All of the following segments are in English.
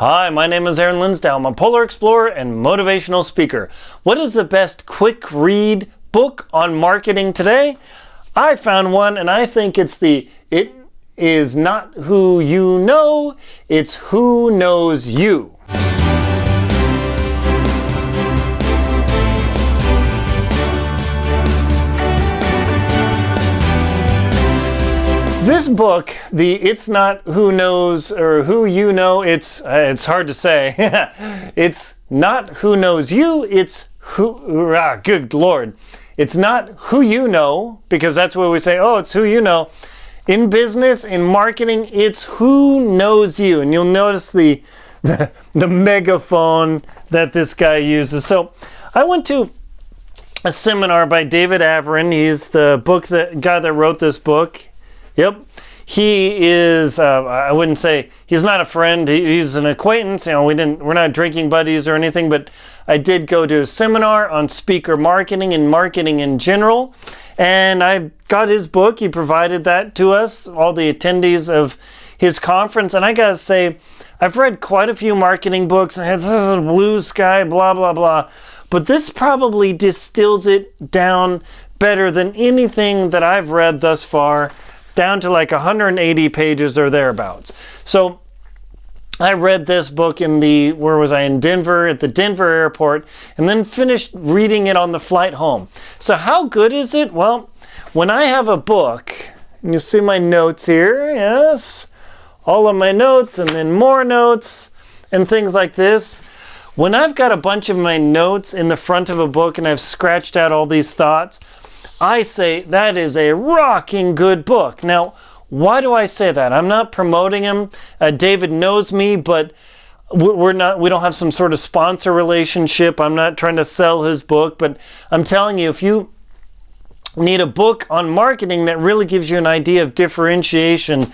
Hi, my name is Linsdau. I'm a polar explorer and motivational speaker. What is the best quick read book on marketing today? I found one, and I think it is not who you know, it's who knows you. This book, it's not who knows or who you know, it's hard to say. It's not who knows you, it's good Lord. It's not who you know, because that's what we say, oh, it's who you know. In business, in marketing, it's who knows you. And you'll notice the megaphone that this guy uses. So I went to a seminar by David Averin. He's the guy that wrote this book. Yep. He is, I wouldn't say, he's not a friend, he's an acquaintance. You know, we're not drinking buddies or anything, but I did go to a seminar on speaker marketing and marketing in general. And I got his book. He provided that to us, all the attendees of his conference. And I gotta say, I've read quite a few marketing books, and this is a blue sky, blah, blah, blah. But this probably distills it down better than anything that I've read thus far, down to like 180 pages or thereabouts. So I read this book in Denver, at the Denver airport, and then finished reading it on the flight home. So how good is it? Well, when I have a book, and you see my notes here, yes, all of my notes, and then more notes, and things like this. When I've got a bunch of my notes in the front of a book and I've scratched out all these thoughts, I say that is a rocking good book. Now, why do I say that? I'm not promoting him. David knows me, but we don't have some sort of sponsor relationship. I'm not trying to sell his book, but I'm telling you, if you need a book on marketing that really gives you an idea of differentiation,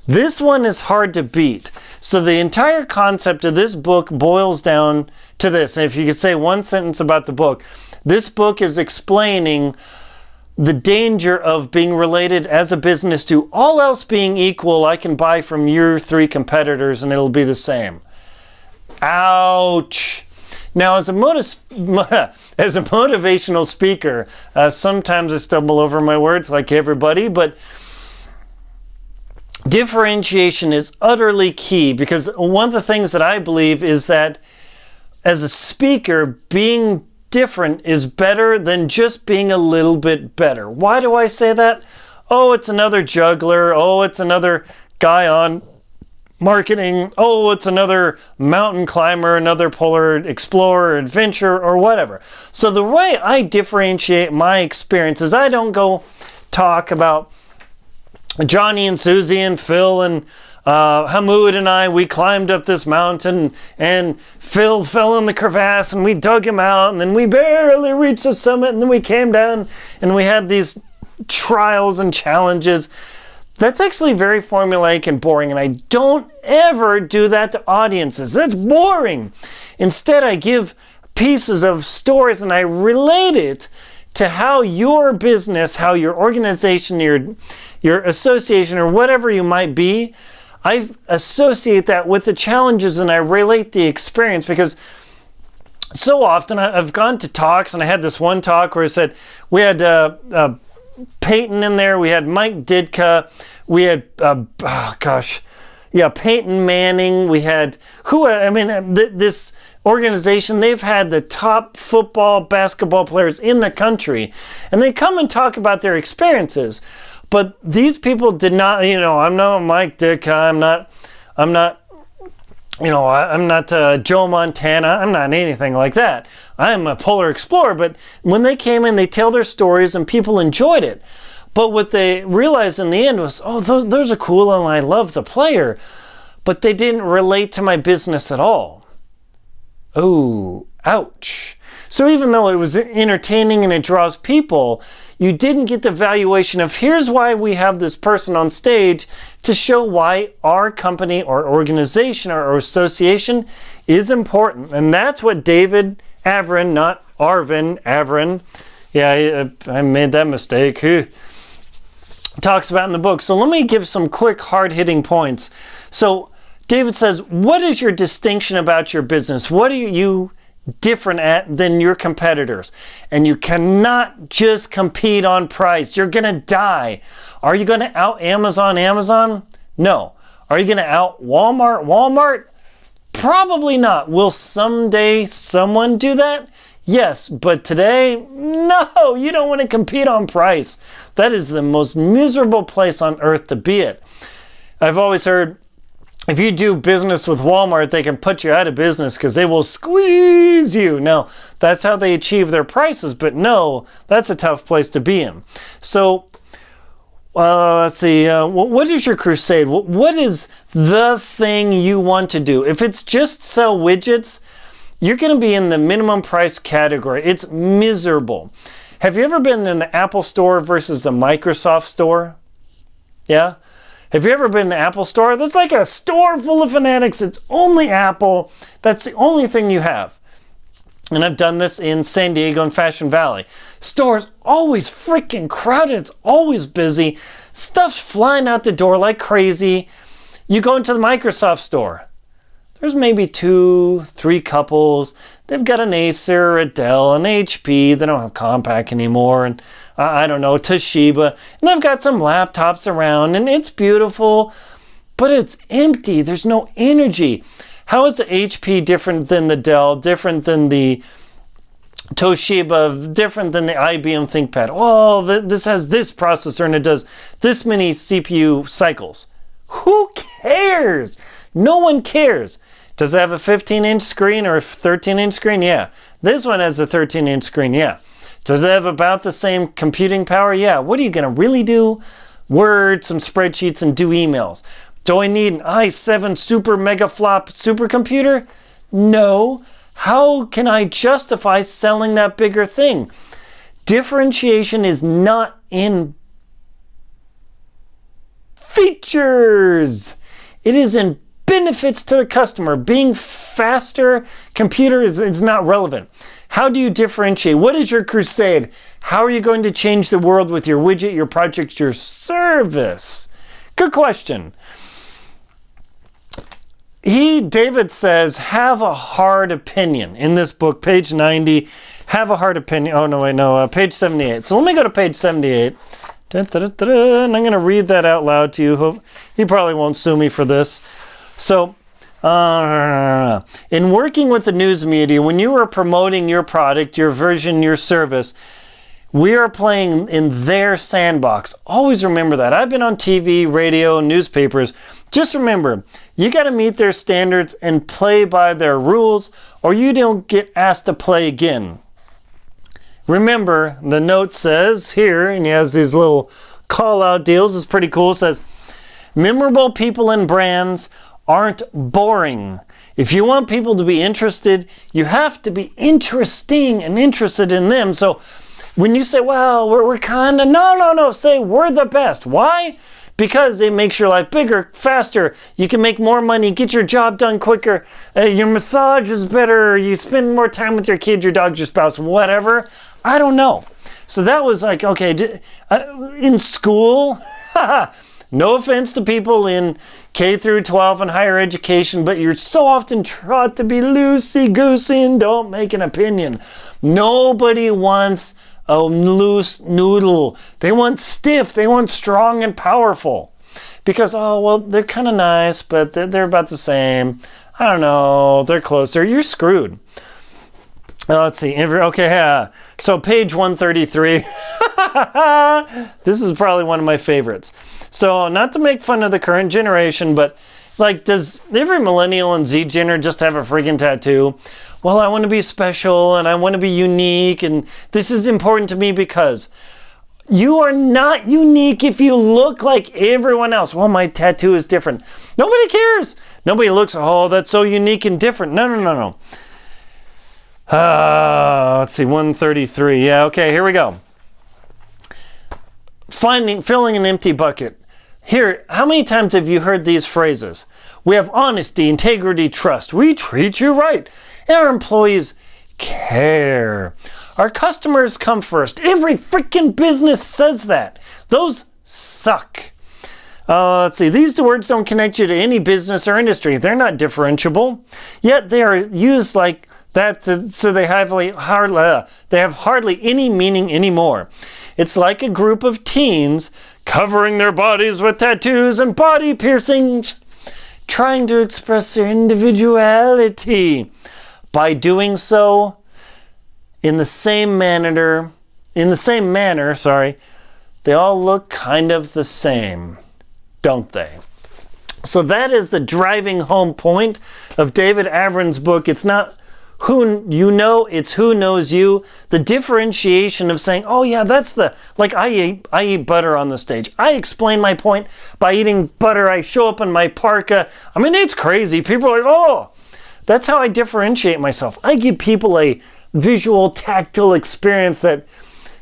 this one is hard to beat. So the entire concept of this book boils down to this. And if you could say one sentence about the book, this book is explaining the danger of being related as a business to all else being equal. I can buy from your 3 competitors and it'll be the same. Ouch. Now, as a motivational speaker, sometimes I stumble over my words like everybody, but differentiation is utterly key, because one of the things that I believe is that as a speaker, being different is better than just being a little bit better. Why do I say that? Oh, it's another juggler. Oh, it's another guy on marketing. Oh, it's another mountain climber, another polar explorer, adventurer, or whatever. So the way I differentiate my experience is I don't go talk about Johnny and Susie and Phil and Hamoud and I, we climbed up this mountain, and Phil fell in the crevasse and we dug him out, and then we barely reached the summit, and then we came down and we had these trials and challenges. That's actually very formulaic and boring, and I don't ever do that to audiences. That's boring. Instead, I give pieces of stories and I relate it to how your business, how your organization, your association, or whatever you might be, I associate that with the challenges and I relate the experience, because so often I've gone to talks, and I had this one talk where I said we had Peyton in there, we had Mike Ditka, we had Peyton Manning, we had this organization, they've had the top football, basketball players in the country, and they come and talk about their experiences. But these people did not, I'm not Mike Ditka, I'm not Joe Montana, I'm not anything like that. I'm a polar explorer. But when they came in, they tell their stories and people enjoyed it. But what they realized in the end was, oh, those are cool and I love the player, but they didn't relate to my business at all. Oh, ouch. So even though it was entertaining and it draws people, you didn't get the valuation of, here's why we have this person on stage to show why our company or organization or association is important. And that's what David Averin, not Arvin, Averin, yeah, I made that mistake, talks about in the book. So let me give some quick hard-hitting points. So David says, what is your distinction about your business? What are you different at than your competitors? And you cannot just compete on price. You're going to die. Are you going to out Amazon? No. Are you going to out Walmart? Probably not. Will someday someone do that? Yes, but today, no, you don't want to compete on price. That is the most miserable place on earth to be at. I've always heard, if you do business with Walmart, they can put you out of business because they will squeeze you. No, that's how they achieve their prices, but no, that's a tough place to be in. So, let's see, what is your crusade? What is the thing you want to do? If it's just sell widgets, you're going to be in the minimum price category. It's miserable. Have you ever been in the Apple store versus the Microsoft store? Yeah? Have you ever been in the Apple store? That's like a store full of fanatics. It's only Apple. That's the only thing you have. And I've done this in San Diego and Fashion Valley. Stores always freaking crowded. It's always busy. Stuff's flying out the door like crazy. You go into the Microsoft store. There's maybe 2, 3 couples. They've got an Acer, a Dell, an HP. They don't have Compaq anymore. And I don't know, Toshiba. And they've got some laptops around. And it's beautiful. But it's empty. There's no energy. How is the HP different than the Dell, different than the Toshiba, different than the IBM ThinkPad? Oh, this has this processor and it does this many CPU cycles. Who cares? No one cares. Does it have a 15-inch screen or a 13-inch screen? Yeah. This one has a 13-inch screen. Yeah. Does it have about the same computing power? Yeah. What are you going to really do? Word, some spreadsheets, and do emails. Do I need an i7 super mega flop supercomputer? No. How can I justify selling that bigger thing? Differentiation is not in features. It is in benefits to the customer. Being faster computer is not relevant. How do you differentiate? What is your crusade? How are you going to change the world with your widget, your project, your service? Good question. David says, have a hard opinion. In this book, page 90, have a hard opinion. Oh, no, wait, no, page 78. So let me go to page 78. And I'm going to read that out loud to you. He probably won't sue me for this. So, in working with the news media, when you are promoting your product, your version, your service, we are playing in their sandbox. Always remember that. I've been on TV, radio, newspapers. Just remember, you got to meet their standards and play by their rules, or you don't get asked to play again. Remember, the note says here, and he has these little call-out deals. It's pretty cool. It says, memorable people and brands aren't boring. If you want people to be interested, you have to be interesting and interested in them. So when you say, well, we're kind of, no, say we're the best. Why? Because it makes your life bigger, faster. You can make more money, get your job done quicker. Your massage is better. You spend more time with your kid, your dog, your spouse, whatever. I don't know. So that was like, okay, in school, no offense to people in K through 12 and higher education, but you're so often taught to be loosey-goosey and don't make an opinion. Nobody wants a loose noodle. They want stiff. They want strong and powerful. Because, oh, well, they're kind of nice, but they're about the same. I don't know. They're closer. You're screwed. Let's see. Okay, yeah. So page 133. This is probably one of my favorites. So not to make fun of the current generation, but like, does every millennial and Z Gener just have a freaking tattoo? Well, I want to be special and I want to be unique, and this is important to me because you are not unique if you look like everyone else. Well, my tattoo is different. Nobody cares. Nobody looks, oh, that's so unique and different. No. Let's see, 133. Yeah, okay, here we go. Filling an empty bucket. Here, how many times have you heard these phrases? We have honesty, integrity, trust. We treat you right. Our employees care. Our customers come first. Every freaking business says that. Those suck. Let's see. These two words don't connect you to any business or industry. They're not differentiable. Yet they are used like that, so they have hardly any meaning anymore. It's like a group of teens covering their bodies with tattoos and body piercings, trying to express their individuality. By doing so, in the same manner, they all look kind of the same, don't they? So that is the driving home point of David Averin's book. It's not who you know, it's who knows you. The differentiation of saying, oh yeah, that's like I eat butter on the stage. I explain my point by eating butter. I show up in my parka. I mean, it's crazy. People are like, oh, that's how I differentiate myself. I give people a visual, tactile experience that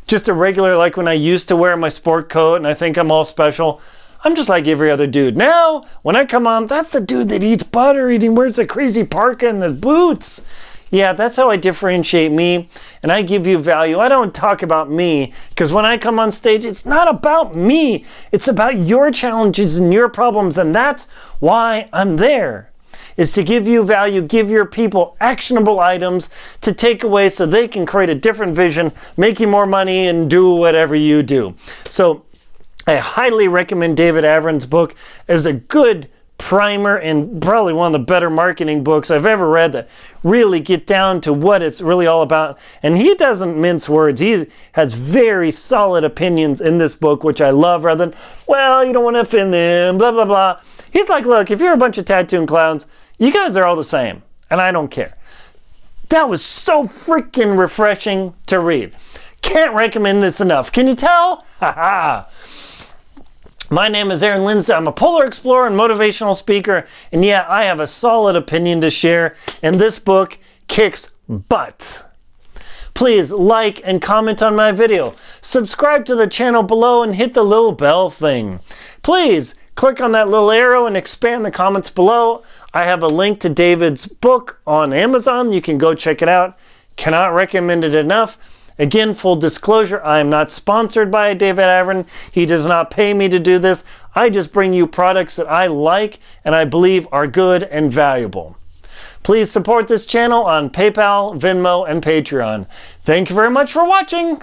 just a regular, like when I used to wear my sport coat and I think I'm all special. I'm just like every other dude. Now, when I come on, that's the dude that eats butter, wears a crazy parka and the boots. Yeah, that's how I differentiate me, and I give you value. I don't talk about me, because when I come on stage, it's not about me. It's about your challenges and your problems, and that's why I'm there, is to give you value, give your people actionable items to take away so they can create a different vision, make you more money, and do whatever you do. So I highly recommend David Averin's book as a good primer and probably one of the better marketing books I've ever read that really get down to what it's really all about. And he doesn't mince words. He has very solid opinions in this book, which I love, rather than, well, you don't want to offend them, blah, blah, blah. He's like, look, if you're a bunch of tattooed clowns, you guys are all the same, and I don't care. That was so freaking refreshing to read. Can't recommend this enough. Can you tell? Ha ha. My name is Aaron Linsdau. I'm a polar explorer and motivational speaker, and yeah, I have a solid opinion to share, and this book kicks butt. Please like and comment on my video. Subscribe to the channel below and hit the little bell thing. Please click on that little arrow and expand the comments below. I have a link to David's book on Amazon. You can go check it out. Cannot recommend it enough. Again, full disclosure, I am not sponsored by David Averin. He does not pay me to do this. I just bring you products that I like and I believe are good and valuable. Please support this channel on PayPal, Venmo, and Patreon. Thank you very much for watching.